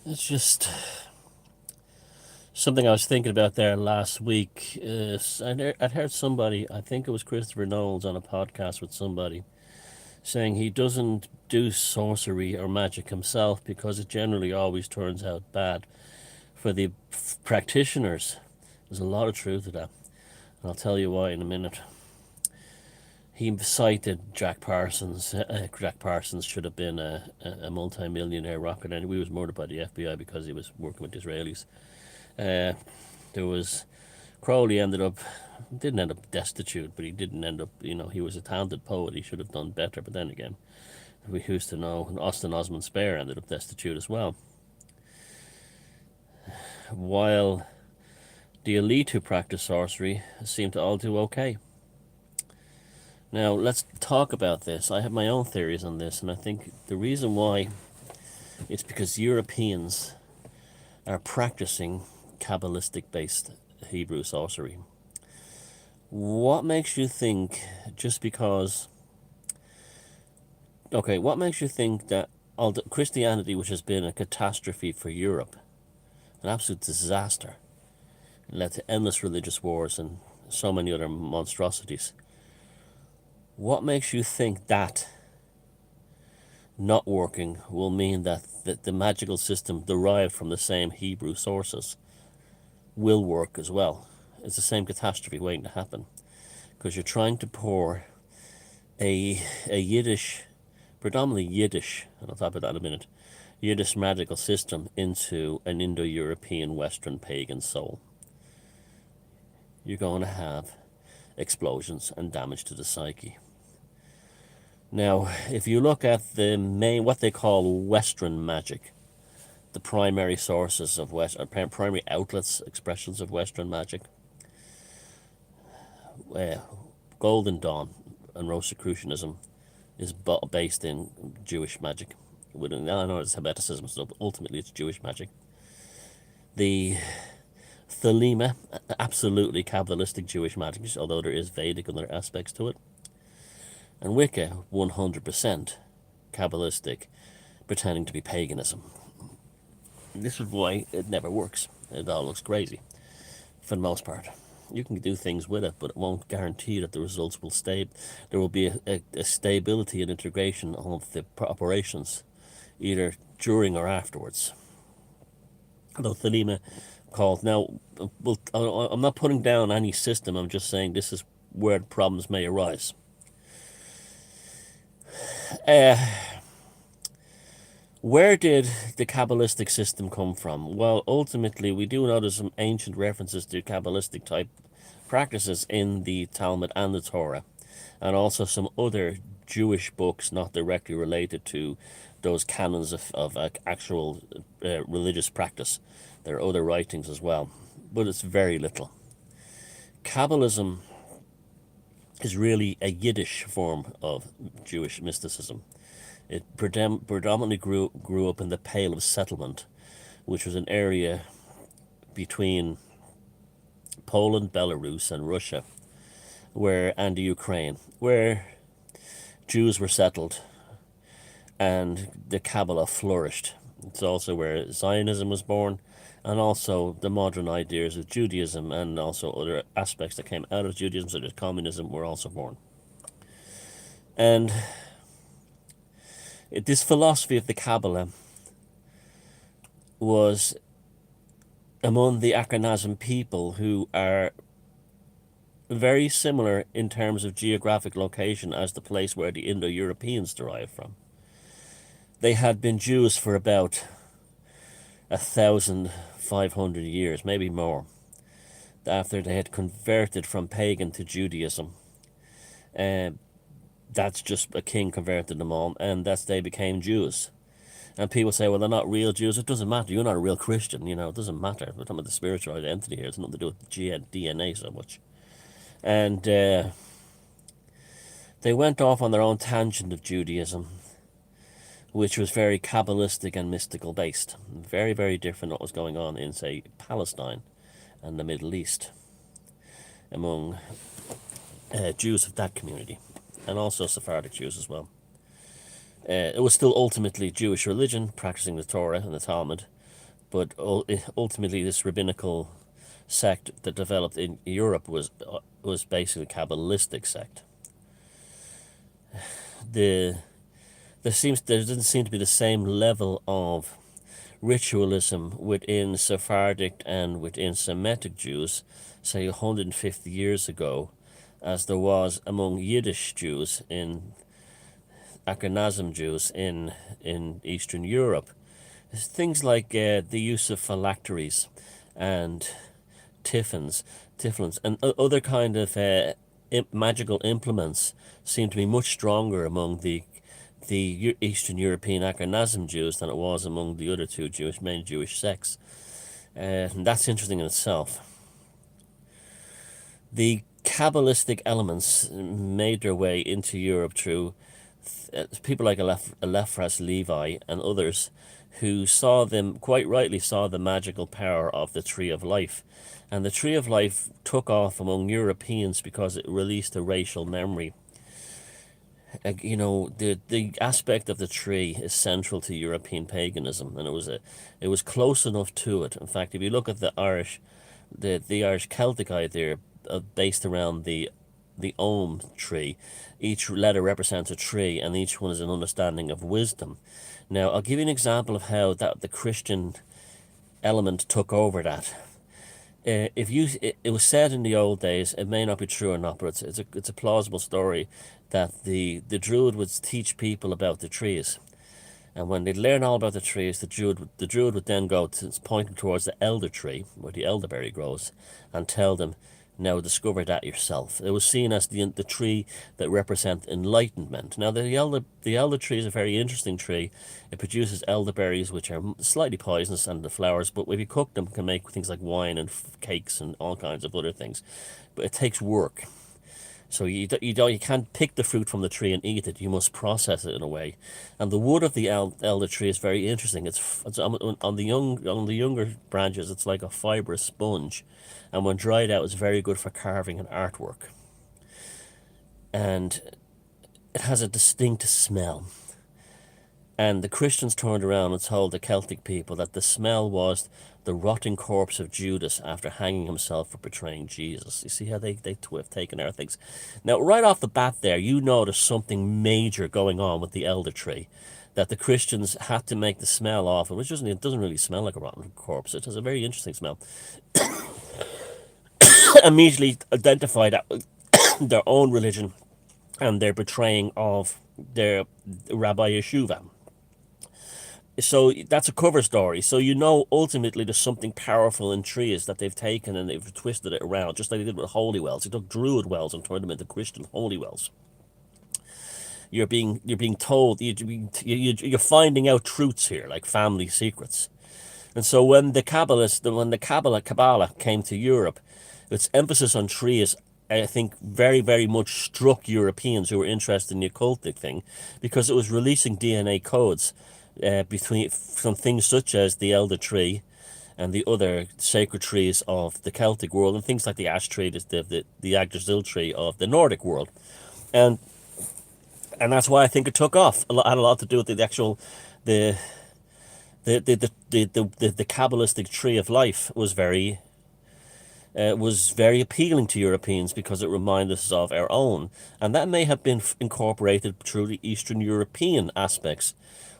It's just something I was thinking about there last week. I'd heard somebody, I think it was Christopher Knowles, on a podcast with somebody, saying he doesn't do sorcery or magic himself because it generally always turns out bad for the practitioners. There's a lot of truth to that, and I'll tell you why in a minute. He cited Jack Parsons. Jack Parsons should have been a multi-millionaire rocket engineer. He was murdered by the FBI because he was working with Israelis. Uh, there was Crowley didn't end up destitute, but he didn't end up, he was a talented poet. He should have done better. But then again, we used to know, and Austin Osman Spare ended up destitute as well. While the elite who practice sorcery seem to all do okay. Now, let's talk about this. I have my own theories on this, and I think the reason why is because Europeans are practicing Kabbalistic based Hebrew sorcery. What makes you think, just because. Okay, what makes you think that Christianity, which has been a catastrophe for Europe, an absolute disaster, led to endless religious wars and so many other monstrosities, what makes you think that not working will mean that the magical system derived from the same Hebrew sources will work as well? It's the same catastrophe waiting to happen, because you're trying to pour a Yiddish, predominantly Yiddish, and I'll talk about that in a minute, Yiddish magical system into an Indo-European Western pagan soul. You're going to have explosions and damage to the psyche. Now, if you look at what they call Western magic, the primary sources of primary outlets, expressions of Western magic, uh, Golden Dawn and Rosicrucianism is based in Jewish magic. I know it's Hermeticism, so ultimately it's Jewish magic. The Thelema, absolutely Kabbalistic Jewish magic, although there is Vedic and other aspects to it. And Wicca, 100% Kabbalistic, pretending to be paganism. This is why it never works. It all looks crazy, for the most part. You can do things with it, but it won't guarantee that the results will stay. There will be a stability and integration of the operations, either during or afterwards. Although Thelema called, now, I'm not putting down any system, I'm just saying this is where problems may arise. Where did the Kabbalistic system come from? Well, ultimately, we do know there's some ancient references to Kabbalistic type practices in the Talmud and the Torah, and also some other Jewish books not directly related to those canons of actual religious practice. There are other writings as well, but it's very little. Kabbalism is really a Yiddish form of Jewish mysticism. It predominantly grew up in the Pale of Settlement, which was an area between Poland, Belarus, and Russia, and the Ukraine, where Jews were settled and the Kabbalah flourished. It's also where Zionism was born, and also the modern ideas of Judaism and also other aspects that came out of Judaism, such as communism, were also born. And this philosophy of the Kabbalah was among the Ashkenazim people, who are very similar in terms of geographic location as the place where the Indo-Europeans derived from. They had been Jews for about 1,500 years, maybe more, after they had converted from pagan to Judaism. That's just a king converted them all, and they became Jews. And people say, well, they're not real Jews. It doesn't matter. You're not a real Christian. It doesn't matter. We're talking about the spiritual identity here. It's nothing to do with DNA so much. And they went off on their own tangent of Judaism, which was very Kabbalistic and mystical based. Very, very different what was going on in, say, Palestine and the Middle East among Jews of that community, and also Sephardic Jews as well. It was still ultimately Jewish religion, practicing the Torah and the Talmud, But ultimately, this rabbinical sect that developed in Europe was basically a Kabbalistic sect. The there doesn't seem to be the same level of ritualism within Sephardic and within Semitic Jews, say 150 years ago, as there was among Yiddish Jews in Ashkenazim Jews in Eastern Europe. Things like the use of phylacteries and tiffins, and other kind of magical implements seem to be much stronger among the Eastern European Ashkenazim Jews than it was among the other two main Jewish sects. And that's interesting in itself. The Kabbalistic elements made their way into Europe through people like Eliphaz Levi and others who quite rightly saw the magical power of the Tree of Life. And the Tree of Life took off among Europeans because it released a racial memory. The aspect of the tree is central to European paganism, and it was close enough to it. In fact, if you look at the Irish Celtic idea based around the Om tree, each letter represents a tree, and each one is an understanding of wisdom. Now, I'll give you an example of how that the Christian element took over that. It was said in the old days, it may not be true or not, but it's a plausible story that the druid would teach people about the trees, and when they'd learn all about the trees, the druid would then go to pointing towards the elder tree where the elderberry grows, and tell them, now discover that yourself. It was seen as the tree that represents enlightenment. Now the elder tree is a very interesting tree. It produces elderberries, which are slightly poisonous, and the flowers, but if you cook them, can make things like wine and cakes and all kinds of other things. But it takes work. So you can't pick the fruit from the tree and eat it. You must process it in a way, and the wood of the elder tree is very interesting. It's on the younger branches. It's like a fibrous sponge, and when dried out, it's very good for carving and artwork. And it has a distinct smell. And the Christians turned around and told the Celtic people that the smell was the rotting corpse of Judas after hanging himself for betraying Jesus. You see how they have taken our things. Now, right off the bat there, you notice something major going on with the elder tree, that the Christians had to make the smell off, which it doesn't really smell like a rotten corpse. It has a very interesting smell. Immediately identified their own religion and their betraying of their Rabbi Yeshua. So that's a cover story. So ultimately there's something powerful in trees that they've taken and they've twisted it around, just like they did with holy wells. They took druid wells and turned them into Christian holy wells. You're being told, you're finding out truths here, like family secrets. And so when the Kabbalah came to Europe, its emphasis on trees, I think, very, very much struck Europeans who were interested in the occultic thing, because it was releasing DNA codes from things such as the elder tree and the other sacred trees of the Celtic world, and things like the ash tree, the Yggdrasil tree of the Nordic world, and that's why I think it took off. Had a lot to do with the actual the Kabbalistic tree of life was very appealing to Europeans because it reminded us of our own, and that may have been incorporated through the Eastern European aspects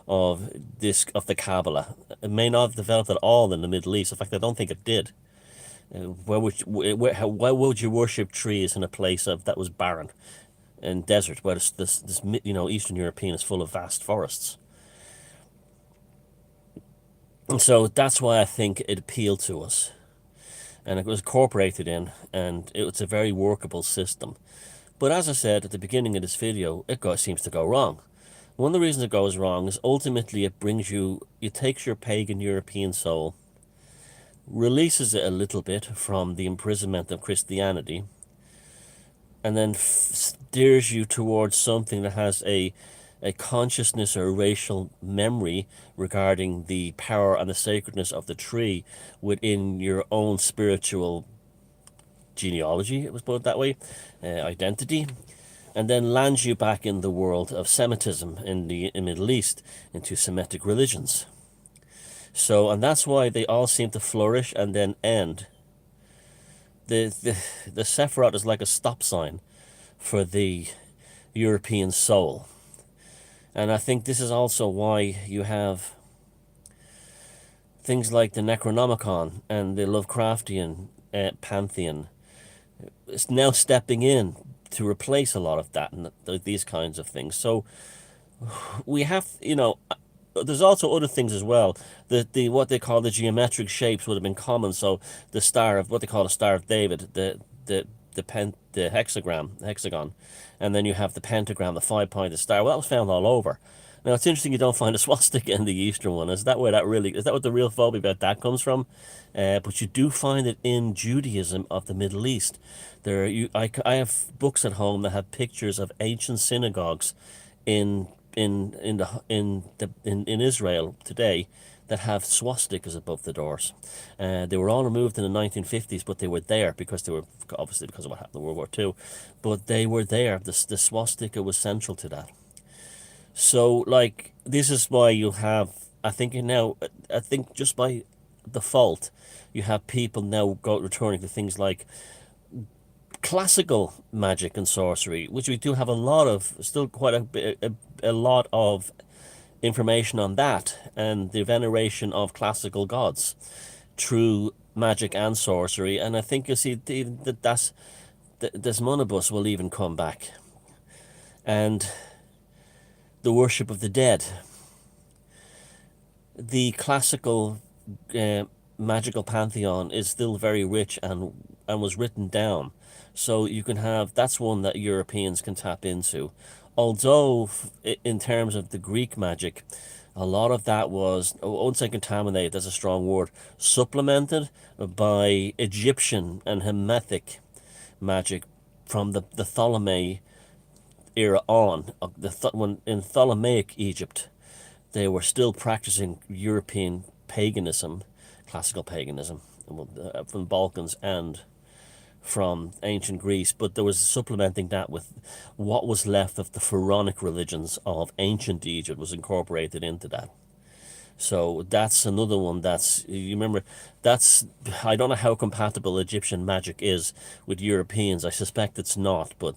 of the Kabbalah. It may not have developed at all in the Middle East. In fact, I don't think it did. Why would you worship trees in a place that was barren and desert, where this Eastern European is full of vast forests? And so that's why I think it appealed to us, and it was incorporated in, and it's a very workable system. But as I said at the beginning of this video, it seems to go wrong. One of the reasons it goes wrong is ultimately it takes your pagan European soul, releases it a little bit from the imprisonment of Christianity, and then steers you towards something that has a consciousness or racial memory regarding the power and the sacredness of the tree within your own spiritual genealogy, it was put that way, identity, and then lands you back in the world of Semitism in the Middle East, into Semitic religions. So, and that's why they all seem to flourish and then end. The Sephiroth is like a stop sign for the European soul. And I think this is also why you have things like the Necronomicon and the Lovecraftian pantheon. It's now stepping in to replace a lot of that and these kinds of things. So we have, there's also other things as well. The what they call the geometric shapes would have been common. So the star of what they call a Star of David, the hexagon, and then you have the pentagram, the 5-pointed star. Well, that was found all over. Now it's interesting you don't find a swastika in the Eastern one. Is that where that really is? That what the real phobia about that comes from? But you do find it in Judaism of the Middle East. I have books at home that have pictures of ancient synagogues in in Israel today that have swastikas above the doors. They were all removed in the 1950s, but they were there because they were obviously because of what happened in World War II. But they were there. The swastika was central to that. So, like, this is why you have. I think just by default, you have people now returning to things like classical magic and sorcery, which we do have a lot of, still quite a lot of information on that, and the veneration of classical gods through magic and sorcery. And I think you see that's this monobus will even come back, and the worship of the dead, the classical magical pantheon is still very rich and was written down. So you can have, that's one that Europeans can tap into. Although in terms of the Greek magic, a lot of that was, I won't say contaminated, that's a strong word, supplemented by Egyptian and Hamitic magic from the Ptolemaic era on. When in Ptolemaic Egypt, they were still practicing European paganism, classical paganism, from the Balkans and from ancient Greece, but there was supplementing that with what was left of the pharaonic religions of ancient Egypt was incorporated into that. So that's another one that's, you remember, that's, I don't know how compatible Egyptian magic is with Europeans. I suspect it's not, but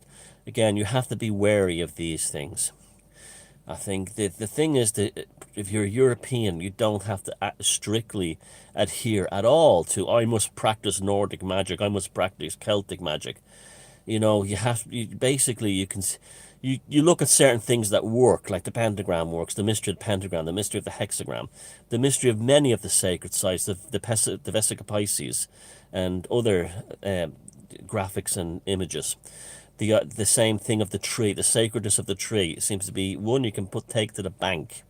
again, you have to be wary of these things. I think the thing is that if you're European, you don't have to strictly adhere at all to, I must practice Nordic magic, I must practice Celtic magic. Basically you can, you look at certain things that work, like the pentagram works, the mystery of the pentagram, the mystery of the hexagram, the mystery of many of the sacred sites, the Vesica Pisces, and other graphics and images. The same thing of the tree, the sacredness of the tree seems to be one you can take to the bank,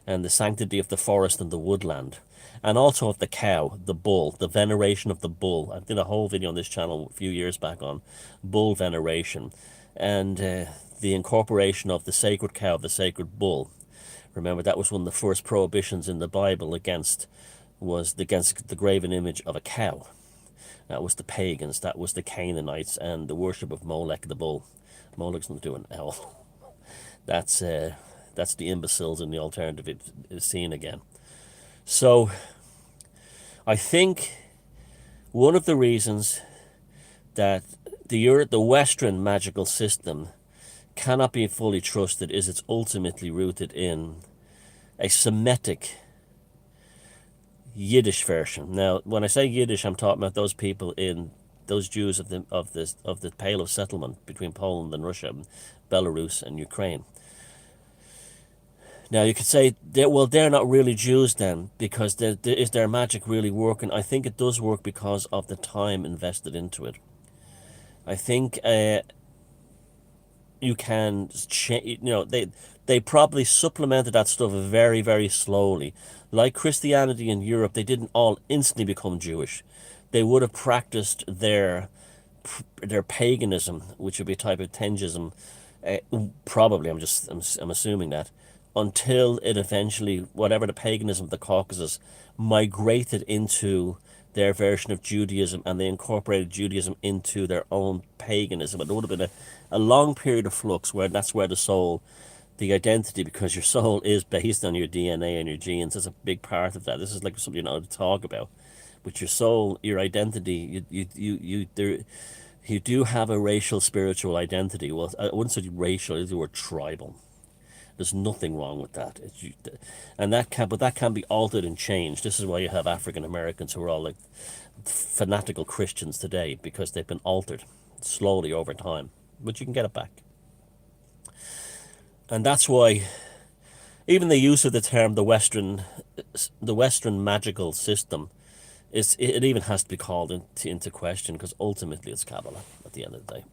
and the sanctity of the forest and the woodland, and also of the cow, the bull, the veneration of the bull. I did a whole video on this channel a few years back on bull veneration, and the incorporation of the sacred cow, the sacred bull. Remember, that was one of the first prohibitions in the Bible against the graven image of a cow. That was the pagans, that was the Canaanites, and the worship of Molech the bull. Molech's not doing hell. That's the imbeciles in the alternative scene again. So I think one of the reasons that the Western magical system cannot be fully trusted is it's ultimately rooted in a Semitic Yiddish version. Now, when I say Yiddish, I'm talking about those people those Jews of the Pale of Settlement between Poland and Russia, Belarus and Ukraine. Now, you could say, they're not really Jews then, because is their magic really working? I think it does work because of the time invested into it. I think you can change, they probably supplemented that stuff very, very slowly. Like Christianity in Europe, they didn't all instantly become Jewish. They would have practiced their paganism, which would be a type of Tengism, probably, I'm assuming that, until it eventually, whatever the paganism of the Caucasus, migrated into their version of Judaism, and they incorporated Judaism into their own paganism. It would have been a long period of flux where that's where the soul the identity, because your soul is based on your DNA and your genes. That's a big part of that. This is like something to talk about. But your soul, your identity, you do have a racial spiritual identity. Well, I wouldn't say racial, it's the word tribal. There's nothing wrong with that. And that can be altered and changed. This is why you have African Americans who are all like fanatical Christians today, because they've been altered slowly over time. But you can get it back. And that's why even the use of the term the Western magical system, it even has to be called into question, because ultimately it's Kabbalah at the end of the day.